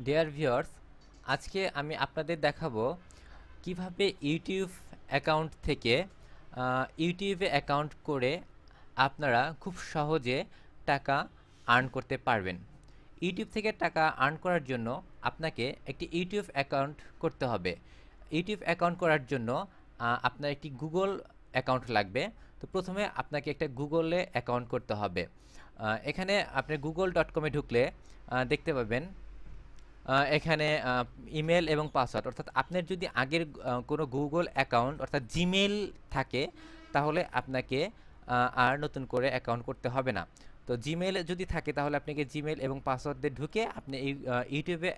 Dear viewers, আজকে আমি আপনাদের দেখাবো কিভাবে ইউটিউব অ্যাকাউন্ট থেকে ইউটিউবে অ্যাকাউন্ট করে আপনারা খুব সহজে টাকা আর্ন করতে পারবেন। ইউটিউব থেকে টাকা আর্ন করার জন্য আপনাকে একটি ইউটিউব অ্যাকাউন্ট করতে হবে। ইউটিউব অ্যাকাউন্ট করার জন্য আপনার একটি গুগল অ্যাকাউন্ট লাগবে। তো প্রথমে আপনাকে একটা গুগলে অ্যাকাউন্ট করতে হবে। এখানে আপনি google.com-এ ঢুকলে দেখতে পাবেন এখানে ইমেল এবং পাসওয়ার্ড, অর্থাৎ আপনার যদি আগের কোনো গুগল অ্যাকাউন্ট অর্থাৎ জিমেল থাকে, তাহলে আপনাকে আর নতুন করে অ্যাকাউন্ট করতে হবে না। তো জিমেল যদি থাকে তাহলে আপনাকে জিমেল এবং পাসওয়ার্ড দিয়ে ঢুকে আপনি এই ইউটিউবে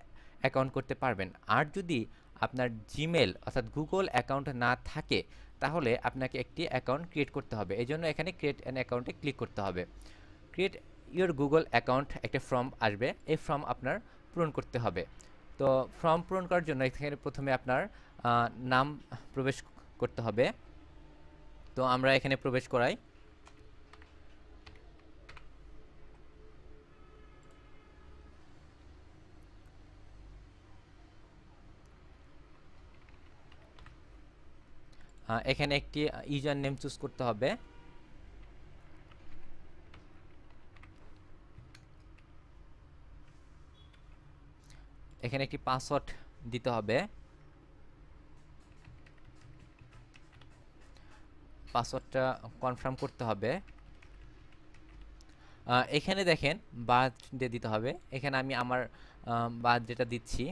অ্যাকাউন্ট করতে পারবেন। আর যদি আপনার জিমেল অর্থাৎ গুগল অ্যাকাউন্ট না থাকে, তাহলে আপনাকে একটি অ্যাকাউন্ট ক্রিয়েট করতে হবে। এই জন্য এখানে ক্রিয়েট অ্যান অ্যাকাউন্টে ক্লিক করতে হবে। ক্রিয়েট ইওর গুগল অ্যাকাউন্ট একটা ফর্ম আসবে, এই ফর্ম আপনার পূরণ করতে হবে। তো ফর্ম পূরণ করার জন্য এখানে প্রথমে আপনার নাম প্রবেশ করতে হবে। তো আমরা এখানে প্রবেশ করাই। এখানে একটি ইউজার নেম চুজ করতে হবে। এখানে একটি পাসওয়ার্ড দিতে হবে। পাসওয়ার্ডটা কনফার্ম করতে হবে। এখানে দেখেন বার্থডে দিতে হবে। এখানে আমি আমার বার্থডেটা দিচ্ছি।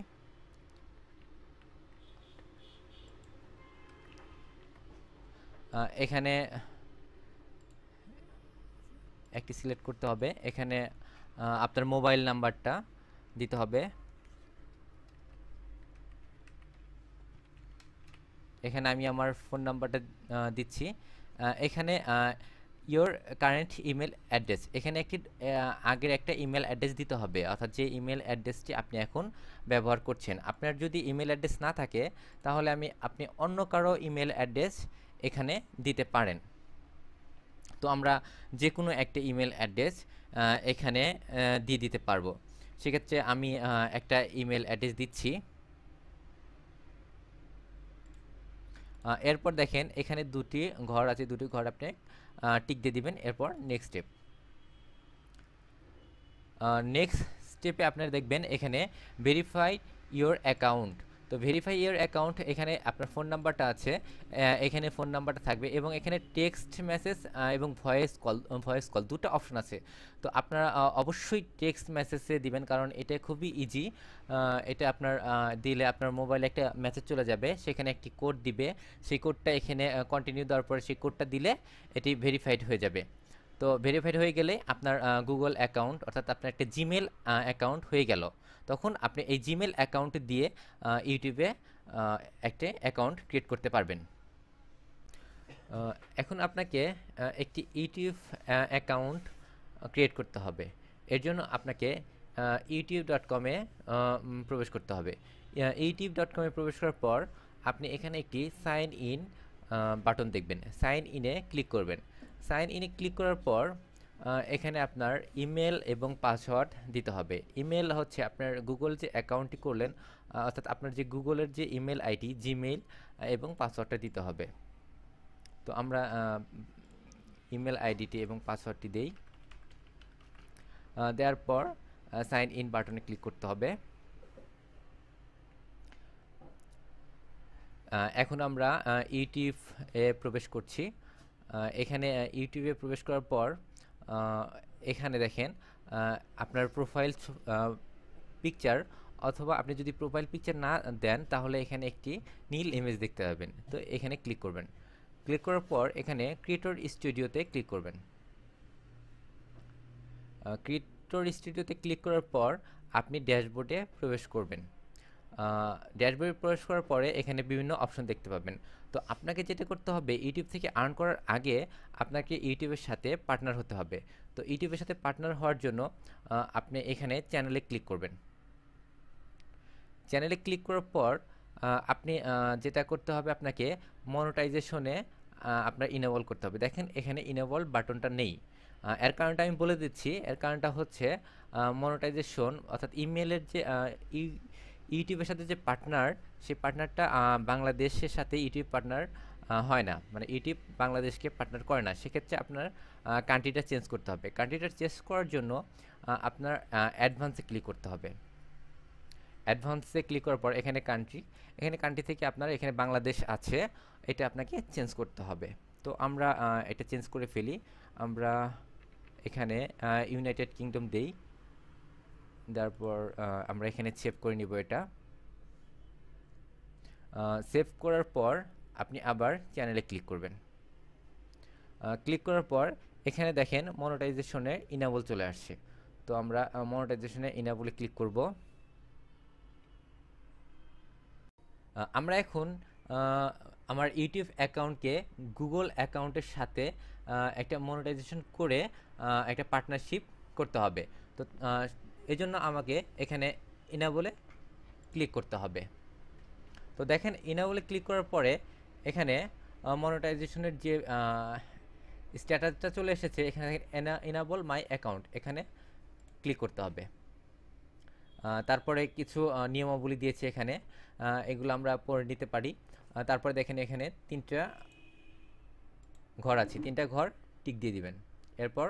এখানে একটি সিলেক্ট করতে হবে। এখানে আপনার মোবাইল নাম্বারটা দিতে হবে। এখানে আমি আমার ফোন নাম্বারটা দিচ্ছি। এখানে ইওর কারেন্ট ইমেল অ্যাড্রেস, এখানে একটি আগের একটা ইমেল অ্যাড্রেস দিতে হবে, অর্থাৎ যে ইমেল অ্যাড্রেসটি আপনি এখন ব্যবহার করছেন। আপনার যদি ইমেল অ্যাড্রেস না থাকে, তাহলে আপনি অন্য কারো ইমেল অ্যাড্রেস এখানে দিতে পারেন। তো আমরা যে কোনো একটা ইমেল অ্যাড্রেস এখানে দিয়ে দিতে পারবো। সেক্ষেত্রে আমি একটা ইমেল অ্যাড্রেস দিচ্ছি। এরপর দেখেন এখানে দুটি ঘর আছে, দুটি ঘর আপনি টিক দিয়ে দিবেন। এরপর নেক্সট স্টেপ। নেক্সট স্টেপে আপনারা দেখবেন এখানে ভেরিফাই ইওর অ্যাকাউন্ট। তো ভেরিফাই ইওর অ্যাকাউন্ট, এখানে আপনার ফোন নাম্বারটা আছে, এখানে ফোন নাম্বারটা থাকবে এবং এখানে টেক্সট মেসেজ এবং ভয়েস কল দুটো অপশন আছে। তো আপনারা অবশ্যই টেক্সট মেসেজে দিবেন, কারণ এটা খুবই ইজি। এটা আপনার দিলে আপনার মোবাইলে একটা মেসেজ চলে যাবে, সেখানে একটি কোড দিবে। সেই কোডটা এখানে কন্টিনিউ দেওয়ার পরে সেই কোডটা দিলে এটি ভেরিফাইড হয়ে যাবে। তো ভেরিফাইড হয়ে গেলে আপনার গুগল অ্যাকাউন্ট অর্থাৎ আপনার একটা জিমেল অ্যাকাউন্ট হয়ে গেল। তখন আপনি এই জিমেল অ্যাকাউন্ট দিয়ে ইউটিউবে একটা অ্যাকাউন্ট ক্রিয়েট করতে পারবেন। এখন আপনাকে একটি ইউটিউব অ্যাকাউন্ট ক্রিয়েট করতে হবে। এর জন্য আপনাকে youtube.com-এ প্রবেশ করতে হবে। youtube.com-এ প্রবেশ করার পর আপনি এখানে একটি সাইন ইন বাটন দেখবেন। সাইন ইনে ক্লিক করবেন। সাইন ইনে ক্লিক করার পর এখানে আপনার ইমেল এবং পাসওয়ার্ড দিতে হবে। ইমেল হচ্ছে আপনার গুগল যে অ্যাকাউন্টটি করলেন, অর্থাৎ আপনার যে গুগলের যে ইমেল আইডি, জিমেইল এবং পাসওয়ার্ডটা দিতে হবে। তো আমরা ইমেল আইডিটি এবং পাসওয়ার্ডটি দেই। দেওয়ার পর সাইন ইন বাটনে ক্লিক করতে হবে। এখন আমরা ইউটিউব এ প্রবেশ করছি। এখানে ইউটিউবে প্রবেশ করার পর এখানে দেখেন আপনার প্রোফাইল পিকচার, অথবা আপনি যদি প্রোফাইল পিকচার না দেন তাহলে এখানে একটি নীল ইমেজ দেখতে পাবেন। তো এখানে ক্লিক করবেন। ক্লিক করার পর এখানে ক্রিয়েটর স্টুডিওতে ক্লিক করবেন। ক্রিয়েটর স্টুডিওতে ক্লিক করার পর আপনি ড্যাশবোর্ডে প্রবেশ করবেন। ড্যাশবোর্ডে প্রবেশ করার পরে এখানে বিভিন্ন অপশন দেখতে পাবেন। তো আপনাকে যেটা করতে হবে, ইউটিউব থেকে আর্ন করার আগে আপনাকে ইউটিউবের সাথে পার্টনার হতে হবে। তো ইউটিউবের সাথে পার্টনার হওয়ার জন্য আপনি এখানে চ্যানেলে ক্লিক করবেন। চ্যানেলে ক্লিক করার পর আপনি যেটা করতে হবে, আপনাকে মনিটাইজেশনে আপনার ইনেবল করতে হবে। দেখেন এখানে ইনেবল বাটনটা নেই। এর কারণটা আমি বলে দিচ্ছি। এর কারণটা হচ্ছে মনিটাইজেশন অর্থাৎ ইমেলের যে ইউটিউবের সাথে যে পার্টনার, সেই পার্টনারটা বাংলাদেশের সাথে ইউটিউব পার্টনার হয় না, মানে ইউটিউব বাংলাদেশকে পার্টনার করে না। সেক্ষেত্রে আপনার কান্ট্রিটা চেঞ্জ করতে হবে। কান্ট্রিটা চেঞ্জ করার জন্য আপনার অ্যাডভান্সে ক্লিক করতে হবে। অ্যাডভান্সে ক্লিক করার পর এখানে কান্ট্রি থেকে আপনার এখানে বাংলাদেশ আছে, এটা আপনাকে চেঞ্জ করতে হবে। তো আমরা এটা চেঞ্জ করে ফেলি। আমরা এখানে ইউনাইটেড কিংডম দেই, তারপর আমরা এখানে সেভ করে নিব। এটা সেভ করার পর আপনি আবার চ্যানেলে ক্লিক করবেন। ক্লিক করার পর এখানে দেখেন মনিটাইজেশনে ইনেবল চলে আসছে। তো আমরা মনিটাইজেশনে ইনেবলে ক্লিক করব। আমরা এখন আমার ইউটিউব অ্যাকাউন্টকে গুগল অ্যাকাউন্টের সাথে একটা মনিটাইজেশন করে একটা পার্টনারশিপ করতে হবে। তো এজন্য আমাকে এখানে ইনেবলে ক্লিক করতে হবে। তো দেখেন ইনেবলে ক্লিক করার পরে এখানে মনিটাইজেশনের যে স্ট্যাটাসটা চলে এসেছে, এখানে ইনেবল মাই অ্যাকাউন্ট, এখানে ক্লিক করতে হবে। তারপরে কিছু নিয়মাবলী দিয়েছে এখানে, এগুলো আমরা পড়ে নিতে পারি। তারপরে দেখেন এখানে 3টা ঘর আছে, 3টা ঘর টিক দিয়ে দিবেন। এরপর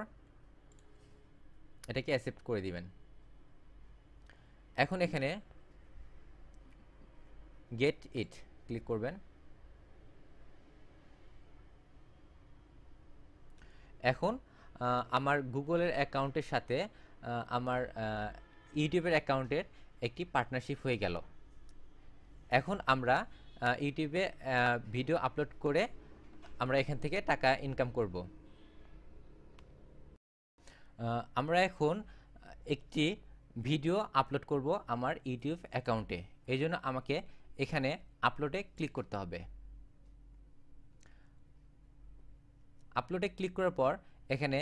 এটাকে অ্যাকসেপ্ট করে দিবেন। এখন এখানে গেট ইট ক্লিক করবেন। এখন আমার গুগলের অ্যাকাউন্টের সাথে আমার ইউটিউবের অ্যাকাউন্টের একটি পার্টনারশিপ হয়ে গেল। এখন আমরা ইউটিউবে ভিডিও আপলোড করে আমরা এখান থেকে টাকা ইনকাম করব। আমরা এখন একটি ভিডিও আপলোড করব আমার ইউটিউব অ্যাকাউন্টে। এই জন্য আমাকে এখানে আপলোডে ক্লিক করতে হবে। আপলোডে ক্লিক করার পর এখানে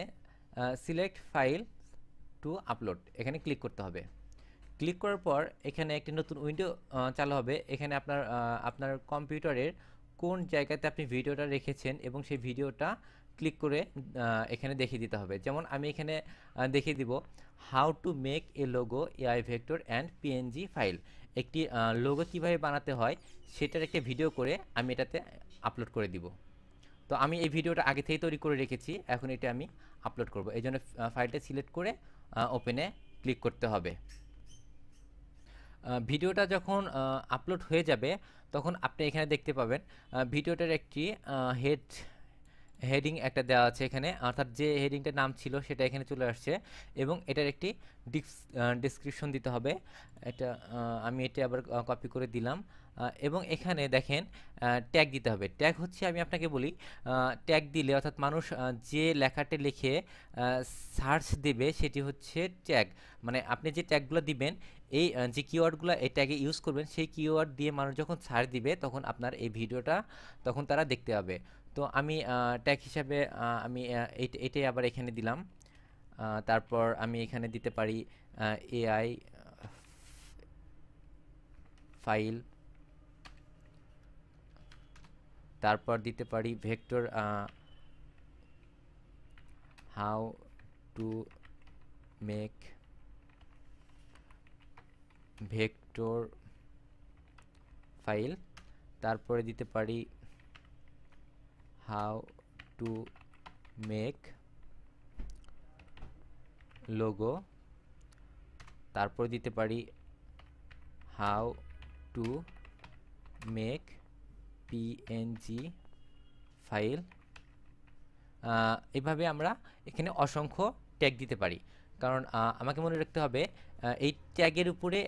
সিলেক্ট ফাইল টু আপলোড, এখানে ক্লিক করতে হবে। ক্লিক করার পর এখানে একটি নতুন উইন্ডো চালু হবে। এখানে আপনার কম্পিউটারের কোন জায়গাতে আপনি ভিডিওটা রেখেছেন এবং সেই ভিডিওটা ক্লিক করে এখানে দেখিয়ে দিতে হবে। যেমন আমি এখানে দেখিয়ে দিব how to make a logo AI vector and PNG file. একটি লোগো কীভাবে বানাতে হয় সেটার একটা ভিডিও করে আমি এটাতে আপলোড করে দিব। তো আমি এই ভিডিওটা আগে থেকেই তৈরি করে রেখেছি, এখন এটা আমি আপলোড করব। এই জন্য ফাইলটা সিলেক্ট করে ওপেনে ক্লিক করতে হবে। ভিডিওটা যখন আপলোড হয়ে যাবে তখন আপনি এখানে দেখতে পাবেন ভিডিওটার একটি হেডিং একটা দেওয়া আছে এখানে, অর্থাৎ যে হেডিংটার নাম ছিল সেটা এখানে চলে আসছে এবং এটার একটি ডিসক্রিপশন দিতে হবে। এটা আমি এটা আবার কপি করে দিলাম। এবং এখানে দেখেন ট্যাগ দিতে হবে। ট্যাগ হচ্ছে, আমি আপনাকে বলি, ট্যাগ দিলে অর্থাৎ মানুষ যে লেখাটি লিখে সার্চ দেবে সেটি হচ্ছে ট্যাগ। মানে আপনি যে ট্যাগগুলো দিবেন, এই যে কিওয়ার্ডগুলো এই ট্যাগে ইউজ করবেন, সেই কিওয়ার্ড দিয়ে মানুষ যখন সার্চ দিবে তখন আপনার এই ভিডিওটা তখন তারা দেখতে পাবে। তো আমি ট্যাগ হিসাবে আমি এটাই আবার এখানে দিলাম। তারপর আমি এখানে দিতে পারি এআই ফাইল, তারপর দিতে পারি vector how to make vector file, তারপরে দিতে পারি হাউ টু মেক লোগো, তারপর দিতে পারি how to make PNG file. এভাবে আমরা এখানে অসংখ্য ট্যাগ দিতে পারি, কারণ আমাকে মনে রাখতে হবে এই ট্যাগের উপরে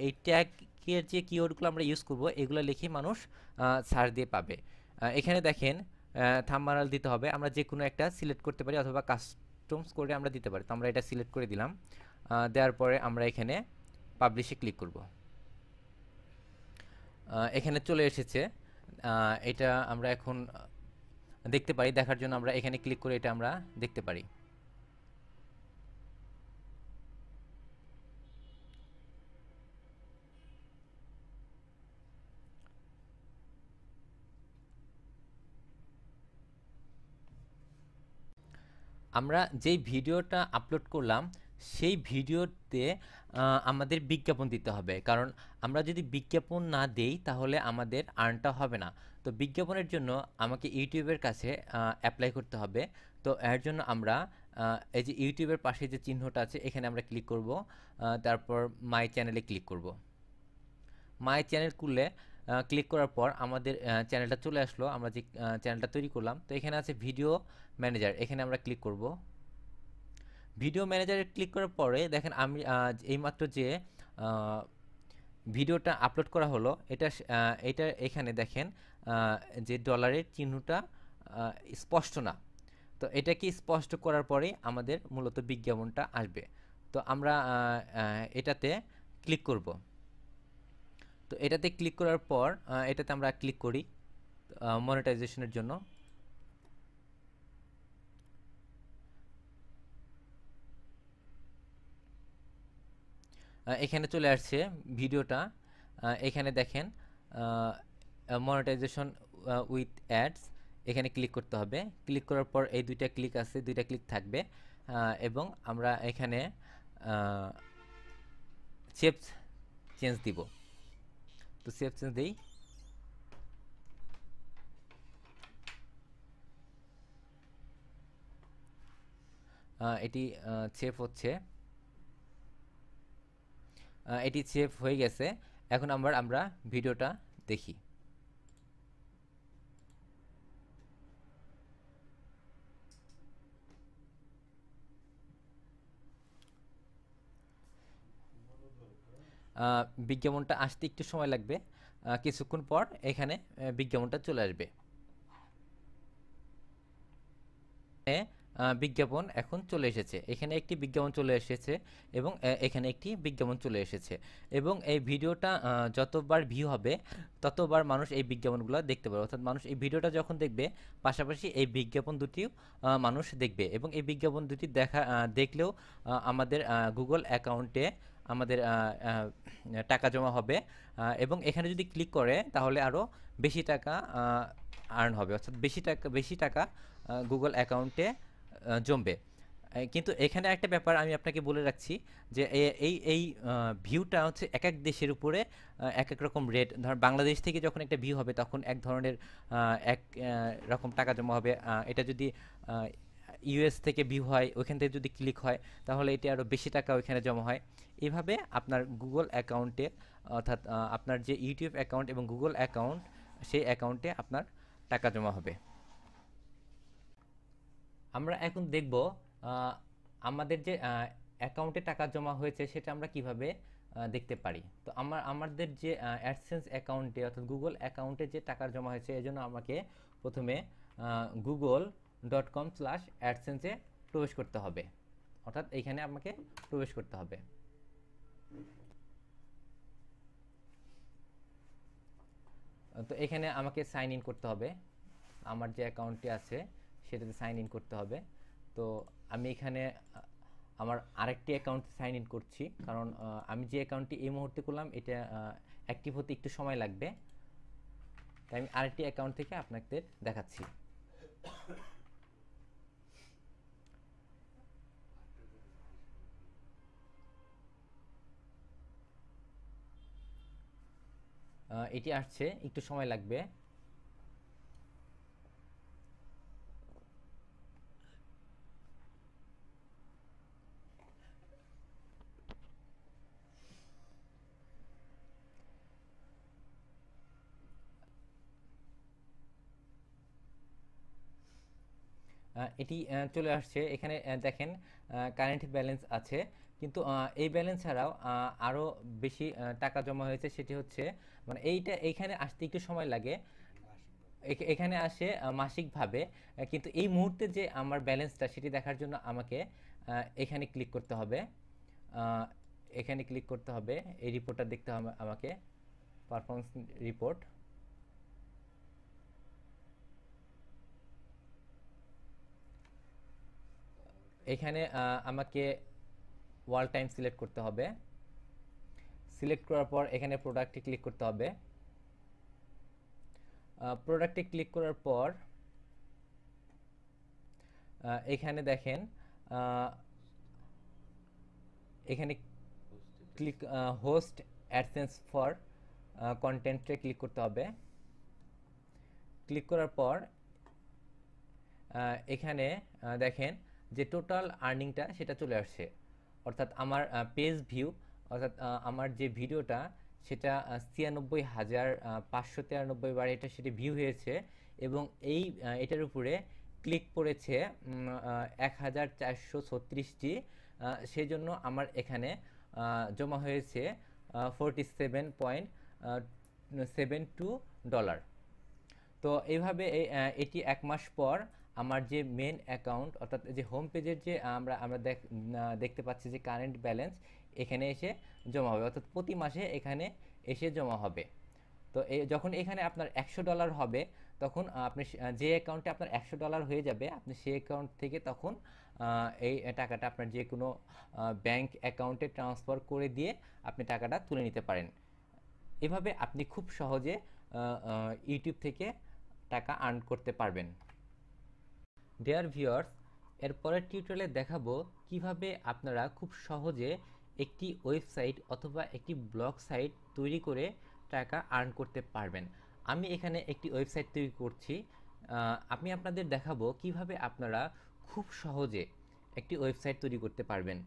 এই ট্যাগের যে কিওয়ার্ডগুলো আমরা ইউজ করব এগুলো লিখে মানুষ সার্চ দিয়ে পাবে। এখানে দেখেন থাম্বনেল দিতে হবে, আমরা যে কোনো একটা সিলেক্ট করতে পারি অথবা কাস্টমস করে আমরা দিতে পারি। তো আমরা এটা সিলেক্ট করে দিলাম। দেওয়ার পরে আমরা এখানে পাবলিশে ক্লিক করব। এখানে চলে এসেছে। এটা আমরা এখন দেখতে পারি। দেখার জন্য আমরা এখানে ক্লিক করে এটা আমরা দেখতে পারি। আমরা যেই ভিডিওটা আপলোড করলাম সেই ভিডিওতে আমাদের বিজ্ঞাপন দিতে হবে, কারণ আমরা যদি বিজ্ঞাপন না দেই তাহলে আমাদের আর্নটা হবে না। তো বিজ্ঞাপনের জন্য আমাকে ইউটিউবের কাছে অ্যাপ্লাই করতে হবে। তো এর জন্য আমরা এই যে ইউটিউবের পাশে যে চিহ্নটা আছে এখানে আমরা ক্লিক করব, তারপর মাই চ্যানেলে ক্লিক করব। মাই চ্যানেল খুললে ক্লিক করার পর আমাদের চ্যানেলটা চলে আসলো, আমরা যে চ্যানেলটা তৈরি করলাম। তো এখানে আছে ভিডিও ম্যানেজার, এখানে আমরা ক্লিক করব। ভিডিও ম্যানেজারে ক্লিক করার পরে দেখেন আমি এইমাত্র যে আহ, ভিডিওটা আপলোড করা হলো এটা এখানে দেখেন যে ডলারের চিহ্নটা স্পষ্ট না। তো এটাকে স্পষ্ট করার পরে আমাদের মূলত বিজ্ঞাপনটা আসবে। তো আমরা এটাতে ক্লিক করব। তো এটাতে ক্লিক করার পর এটাতে আমরা ক্লিক করি মনিটাইজেশনের জন্য। এখানে চলে আসছে ভিডিওটা। এখানে দেখেন মনিটাইজেশন উইথ অ্যাডস, এখানে ক্লিক করতে হবে। ক্লিক করার পর এই দুইটা ক্লিক আছে, দুইটা ক্লিক থাকবে এবং আমরা এখানে সেভ চেঞ্জ দিব। তো সেভ চেঞ্জ দিই। এটি সেভ হচ্ছে, এটি সেভ হয়ে গেছে। এখন আমরা ভিডিওটা দেখি। বিজ্ঞাপনটা আসতে একটু সময় লাগবে, কিছুক্ষণ পর এখানে বিজ্ঞাপনটা চলে আসবে। বিজ্ঞাপন এখন চলে এসেছে, এখানে একটি বিজ্ঞাপন চলে এসেছে এবং এখানে একটি বিজ্ঞাপন চলে এসেছে। এবং এই ভিডিওটা যতবার ভিউ হবে ততবার মানুষ এই বিজ্ঞাপনগুলো দেখতে পাবে, অর্থাৎ মানুষ এই ভিডিওটা যখন দেখবে পাশাপাশি এই বিজ্ঞাপন দুটিও মানুষ দেখবে। এবং এই বিজ্ঞাপন দুটি দেখলেও আমাদের গুগল অ্যাকাউন্টে আমাদের টাকা জমা হবে। এবং এখানে যদি ক্লিক করে তাহলে আরও বেশি টাকা আর্ন হবে, অর্থাৎ বেশি টাকা গুগল অ্যাকাউন্টে জমবে। কিন্তু এখানে একটা ব্যাপার আমি আপনাকে বলে রাখছি যে এই ভিউটা হচ্ছে এক এক দেশের উপরে এক এক রকম রেট। ধর বাংলাদেশ থেকে যখন একটা ভিউ হবে তখন এক ধরনের এক রকম টাকা জমা হবে। এটা যদি ইউএস থেকে ভিউ হয়, ওইখান থেকে যদি ক্লিক হয় তাহলে এটি আরও বেশি টাকা ওইখানে জমা হয়। এভাবে আপনার গুগল অ্যাকাউন্টে, অর্থাৎ আপনার যে ইউটিউব অ্যাকাউন্ট এবং গুগল অ্যাকাউন্ট, সেই অ্যাকাউন্টে আপনার টাকা জমা হবে। আমরা এখন দেখব আহ, আমাদের যে অ্যাকাউন্টে টাকা জমা হয়েছে সেটা আমরা কিভাবে দেখতে পারি। তো আমাদের যে অ্যাডসেন্স অ্যাকাউন্টে অর্থাৎ গুগল অ্যাকাউন্টে যে টাকা জমা হয়েছে এজন্য আমাকে প্রথমে google.com/adsense-এ প্রবেশ করতে হবে, অর্থাৎ এইখানে আমাকে প্রবেশ করতে হবে। তো এখানে আমাকে সাইন ইন করতে হবে, আমার যে অ্যাকাউন্টটি আছে সেটাতে সাইন ইন করতে হবে। তো আমি এখানে আমার আরেকটি অ্যাকাউন্টে সাইন ইন করছি, কারণ আমি যে অ্যাকাউন্টটি এই মুহূর্তে করলাম এটা অ্যাক্টিভ হতে একটু সময় লাগবে, তাই আমি আরেকটি অ্যাকাউন্ট থেকে আপনাদের দেখাচ্ছি। এটি আসছে, একটু সময় লাগবে। এটি চলে আসছে। এখানে দেখেন কারেন্ট ব্যালেন্স আছে, কিন্তু এই ব্যালেন্স ছাড়াও আরও বেশি টাকা জমা হয়েছে, সেটি হচ্ছে মানে এইখানে আসতে একটু সময় লাগে। এখানে আসে মাসিকভাবে, কিন্তু এই মুহূর্তে যে আমার ব্যালেন্সটা সেটি দেখার জন্য আমাকে এখানে ক্লিক করতে হবে। আহ, এখানে ক্লিক করতে হবে, এই রিপোর্টটা দেখতে হবে আমাকে, পারফরমেন্স রিপোর্ট। এখানে আমাকে ওয়াল টাইম সিলেক্ট করতে হবে। সিলেক্ট করার পর এখানে প্রোডাক্টে ক্লিক করতে হবে। প্রোডাক্টে ক্লিক করার পর এখানে দেখেন, এখানে ক্লিক হোস্ট অ্যাডসেন্স ফর কন্টেন্টে ক্লিক করতে হবে। ক্লিক করার পর এখানে দেখেন যে টোটাল আর্নিংটা সেটা চলে আসছে, অর্থাৎ আমার পেজ ভিউ, অর্থাৎ আমার যে ভিডিওটা সেটা 96,593 বার এটা সেটা ভিউ হয়েছে, এবং এটার উপরে ক্লিক পড়েছে 1,436টি। সেই জন্য আমার এখানে জমা হয়েছে $47.72। তো এইভাবে এটি 1 মাস পর আমার যে মেন অ্যাকাউন্ট, অর্থাৎ যে হোম পেজের যে আমরা দেখতে পাচ্ছি যে কারেন্ট ব্যালেন্স এখানে এসে জমা হবে, অর্থাৎ প্রতি মাসে এখানে এসে জমা হবে। তো যখন এখানে আপনার $100 হবে, তখন আপনি যে অ্যাকাউন্টে আপনার $100 হয়ে যাবে, আপনি সেই অ্যাকাউন্ট থেকে তখন এই টাকাটা আপনার যে কোনো ব্যাংক অ্যাকাউন্টে ট্রান্সফার করে দিয়ে আপনি টাকাটা তুলে নিতে পারেন। এভাবে আপনি খুব সহজে ইউটিউব থেকে টাকা আর্ন করতে পারবেন। ডিয়ার ভিউয়ার্স, এর পরের টিউটোরিয়ালে দেখাবো কিভাবে আপনারা খুব সহজে একটি ওয়েবসাইট অথবা একটি ব্লগ সাইট তৈরি করে টাকা আর্ন করতে পারবেন। আমি এখানে একটি ওয়েবসাইট তৈরি করছি। আমি আপনাদের দেখাবো কিভাবে আপনারা খুব সহজে একটি ওয়েবসাইট তৈরি করতে পারবেন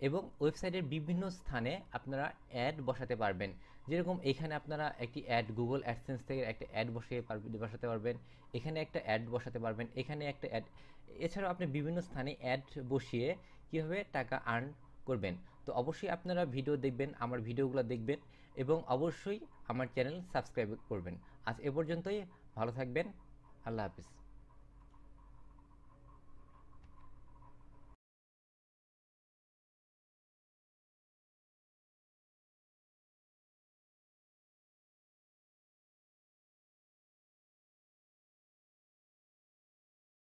এবং ওয়েবসাইটের বিভিন্ন স্থানে আপনারা অ্যাড বসাতে পারবেন। যেরকম এখানে আপনারা একটি অ্যাড গুগল অ্যাডসেন্স থেকে একটা অ্যাড বসাতে পারবেন, এখানে একটা অ্যাড বসাতে পারবেন, এখানে একটা অ্যাড, এছাড়াও আপনি বিভিন্ন স্থানে অ্যাড বসিয়ে কীভাবে টাকা আর্ন করবেন। তো অবশ্যই আপনারা ভিডিও দেখবেন, আমার ভিডিওগুলো দেখবেন এবং অবশ্যই আমার চ্যানেল সাবস্ক্রাইব করবেন। আজ এ পর্যন্তই, ভালো থাকবেন, আল্লাহ হাফিজ।